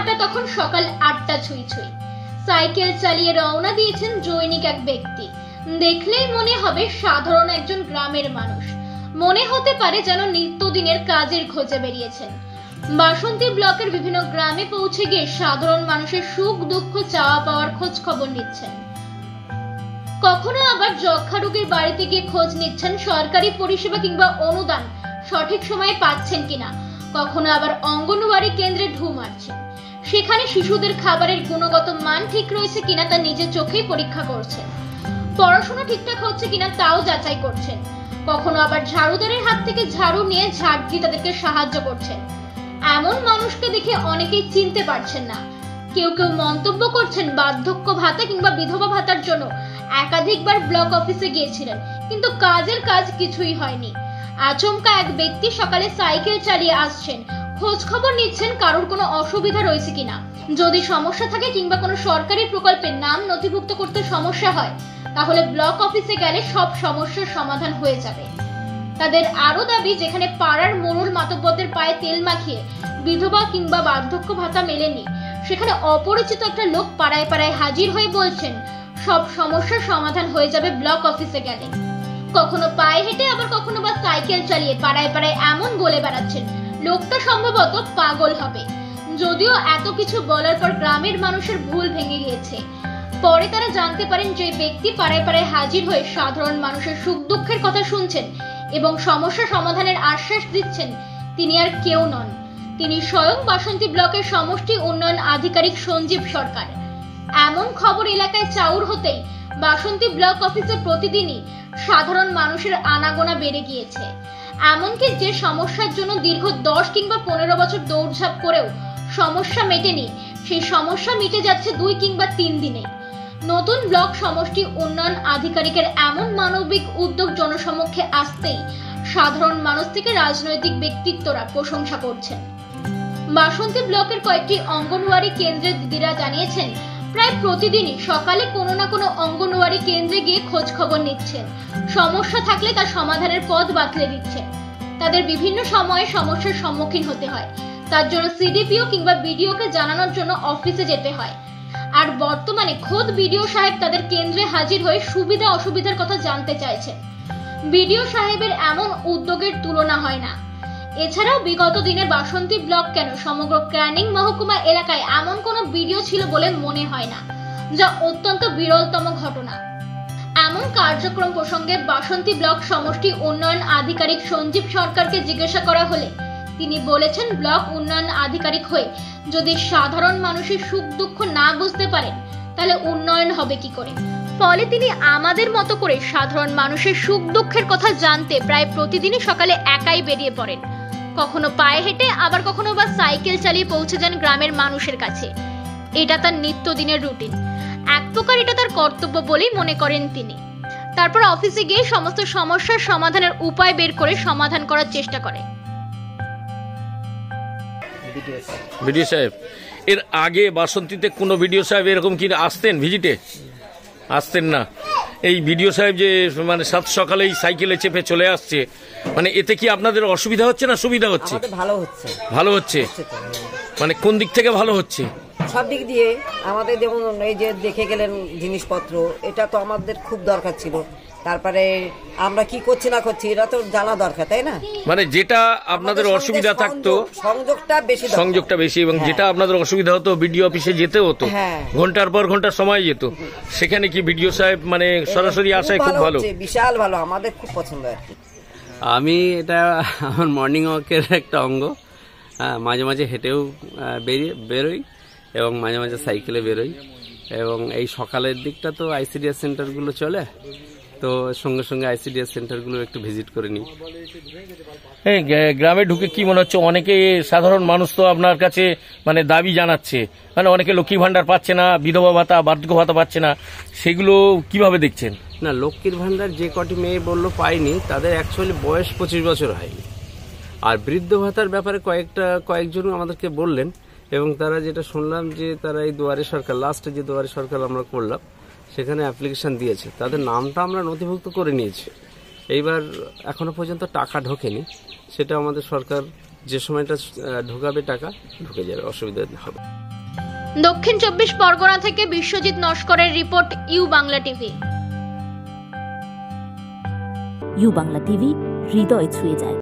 সময়টা তখন সকাল 8টা ছুঁই ছুঁই। সাইকেল চালিয়ে রওনা দিয়েছেন জৈনিক এক ব্যক্তি। দেখলেই মনে হবে সাধারণ একজন গ্রামের মানুষ, মনে হতে পারে যেন নিত্যদিনের কাজের খোঁজে বেরিয়েছেন। বাসন্তী ব্লকের বিভিন্ন গ্রামে পৌঁছে গিয়ে সাধারণ মানুষের সুখ দুঃখ চাওয়া পাওয়ার খোঁজ খবর নিচ্ছেন। কখনো আবার যক্ষা রোগীর বাড়িতে গিয়ে খোঁজ নিচ্ছেন সরকারি পরিষেবা কিংবা অনুদান সঠিক সময়ে পাচ্ছেন কিনা। কখনো আবার অঙ্গনওয়াড়ি কেন্দ্রে ঢু মারছেন, সেখানে শিশুদের খাবারের গুণগত মান ঠিক রয়েছে কিনা তা নিজের চোখেই পরীক্ষা করছেন। পড়াশোনা ঠিকঠাক হচ্ছে কিনা তাও যাচাই করছেন। কখনো আবার ঝাড়ুদারের হাত থেকে ঝাড়ু নিয়ে ঝাড় দিয়ে তাদেরকে সাহায্য করছেন। এমন মানুষকে দেখে অনেকেই চিনতে পারছেন না। কেউ কেউ মন্তব্য করছেন বার্ধক্য ভাতা কিংবা বিধবা ভাতার জন্য একাধিকবার ব্লক অফিসে গিয়েছিলেন, কিন্তু কাজের কাজ কিছুই হয়নি। আচমকা এক ব্যক্তি সকালে সাইকেল চালিয়ে আসছেন, খোঁজ খবর নিচ্ছেন কারোর কোনো অসুবিধা রয়েছে কিনা। যদি সমস্যা থাকে কিংবা কোনো সরকারি প্রকল্পের নাম নথিভুক্ত করতে সমস্যা হয়, তাহলে ব্লক অফিসে গেলে সব সমস্যার সমাধান হয়ে যাবে। তাদের আরো দাবি, যেখানে পাড়ার মোড়ল মাতব্বরদের পায়ে তেল মাখিয়ে বিধবা কিংবা বার্ধক্য ভাতা মেলেনি, সেখানে অপরিচিত একটা লোক পাড়ায় পাড়ায় হাজির হয়ে বলছেন সব সমস্যার সমাধান হয়ে যাবে ব্লক অফিসে গেলে। কখনো পায়ে হেঁটে আবার কখনো বা সাইকেল চালিয়ে পাড়ায় পাড়ায় এমন বলে বেড়াচ্ছেন লোকটা সম্ভবত পাগল হবে। যদিও এত কিছু বলার পর গ্রামের মানুষের ভুল ভেঙে গিয়েছে। পরে তারা জানতে পারেন যে ব্যক্তি পাড়ায় পাড়ায় হাজির হয়ে সাধারণ মানুষের সুখ দুঃখের কথা শুনছেন এবং সমস্যা সমাধানের আশ্বাস দিচ্ছেন, তিনি আর কেউ নন, তিনি স্বয়ং বাসন্তী ব্লকের সমষ্টি উন্নয়ন আধিকারিক সঞ্জীব সরকার। এমন খবর এলাকায় চাউর হতেই বাসন্তী ব্লক অফিসে প্রতিদিনই সাধারণ মানুষের আনাগোনা বেড়ে গিয়েছে। এমনকি যে সমস্যার জন্য দীর্ঘ 10 কিংবা 15 বছর দৌড়ঝাঁপ করেও সমস্যা মেটেনি, সেই সমস্যা মিটে যাচ্ছে 2 কিংবা 3 দিনে। নতুন ব্লক সমষ্টি উন্নয়ন আধিকারিকের এমন মানবিক উদ্যোগ জনসমক্ষে আসতেই সাধারণ মানুষ থেকে রাজনৈতিক ব্যক্তিত্বরা প্রশংসা করছেন। বাসন্তী ব্লকের কয়েকটি অঙ্গনওয়াড়ি কেন্দ্রের দিদিরা জানিয়েছেন প্রায় প্রতিদিনই সকালে কোনো না কোনো অঙ্গনওয়াড়ি কেন্দ্রে গিয়ে খোঁজ খবর নিচ্ছেন। সমস্যা থাকলে তার সমাধানের পথ বাতলে দিচ্ছেন। তাদের বিভিন্ন সময়ে সমস্যার সম্মুখীন হতে হয়, তার জন্য সিডিপিও কিংবা বিডিওকে জানানোর জন্য অফিসে যেতে হয়। আর বর্তমানে খোদ বিডিও সাহেব তাদের কেন্দ্রে হাজির হয়ে সুবিধা অসুবিধার কথা জানতে চাইছেন। বিডিও সাহেবের এমন উদ্যোগের তুলনা হয় না। এছাড়াও বিগত দিনে বাসন্তী ব্লক কেন সমগ্র ক্যানিং মহকুমা এলাকায় এমন কোনো ভিডিও ছিল বলে মনে হয় না, যা অত্যন্ত বিরলতম ঘটনা। এমন কার্যক্রম প্রসঙ্গে বাসন্তী ব্লক সমষ্টি উন্নয়ন আধিকারিক সঞ্জীব সরকারকে জিজ্ঞাসা করা হলে তিনি বলেছেন, ব্লক উন্নয়ন আধিকারিক হয়ে যদি সাধারণ মানুষের সুখ দুঃখ না বুঝতে পারেন তাহলে উন্নয়ন হবে কি করে। ফলে তিনি আমাদের মতো করে সাধারণ মানুষের সুখ দুঃখের কথা জানতে প্রায় প্রতিদিনই সকালে একাই বেরিয়ে পড়েন। কখনো পায়ে হেঁটে আবার কখনো বা সাইকেল চালিয়ে পৌঁছে যান গ্রামের মানুষের কাছে। এটা তার নিত্যদিনের রুটিন, এক প্রকার এটা তার কর্তব্য বলেই মনে করেন তিনি। তারপর অফিসে গিয়ে সমস্ত সমস্যার সমাধানের উপায় বের করে সমাধান করার চেষ্টা করে। ভিডিও সাহেব, এর আগে বাসন্তীতে কোনো ভিডিও সাহেব এরকম কি আসতেন ভিজিটে? আসতেন না। এই ভিডিও সাহেব যে মানে সাত সকালেই সাইকেলে চেপে চলে আসছে, মানে এতে কি আপনাদের অসুবিধা হচ্ছে না সুবিধা হচ্ছে? ভালো হচ্ছে। ভালো হচ্ছে মানে কোন দিক থেকে ভালো হচ্ছে? সব দিক দিয়ে। আমাদের যেমন এই যে দেখে গেলেন জিনিসপত্র, এটা তো আমাদের খুব দরকার ছিল। তারপরে আমরা কি করছি না করছি এটা তো জানা দরকার, তাই না? মানে যেটা আপনাদের অসুবিধা থাকতো সংযোগটা বেশি, এবং যেটা আপনাদের অসুবিধা হতো বিডিও অফিসে যেতে হতো, ঘন্টার পর ঘন্টা সময় যেত, সেখানে কি ভিডিও সাহেব মানে সরাসরি আসায় খুব ভালো, বিশাল ভালো, আমাদের খুব পছন্দ আর কি। আমি এটা আমার মর্নিং ওয়াকের একটা অঙ্গ। মাঝে মাঝে হেঁটেও বেরোই এবং মাঝে মাঝে সাইকেলে বেরোই, এবং এই সকালের দিকটা তো আইসিডিএস সেন্টারগুলো চলে, তো সঙ্গে সঙ্গে আইসিডিএস সেন্টারগুলো একটু ভিজিট করে নিই। গ্রামে ঢুকে কি মনে হচ্ছে, অনেকে সাধারণ মানুষ তো আপনার কাছে মানে দাবি জানাচ্ছে, মানে অনেকে লক্ষ্মী ভান্ডার পাচ্ছে না, বিধবা ভাতা বার্ধক্য ভাতা পাচ্ছে না, সেগুলো কিভাবে দেখছেন? না, লক্ষ্মীর ভান্ডার যে কটি মেয়ে বললো পায়নি, তাদের অ্যাকচুয়ালি বয়স 25 বছর হয়নি। আর বৃদ্ধ ভাতার ব্যাপারে কয়েকজন আমাদেরকে বললেন, এবং তারা যেটা শুনলাম যে তারা এই দুয়ারে সরকার, লাস্টে যে দুয়ারে সরকার আমরা করলাম সেখানে অ্যাপ্লিকেশন দিয়েছে, তাদের নামটা আমরা নথিভুক্ত করে নিয়েছি। এইবার এখনো পর্যন্ত টাকা ঢোকেনি, সেটা আমাদের সরকার যে সময়টা ঢোকাবে টাকা ঢুকে যাবে, অসুবিধা হবে। দক্ষিণ 24 পরগনা থেকে বিশ্বজিৎ নস্করের report, U Bangla TV. U Bangla TV, হৃদয় ছুঁয়ে যায়।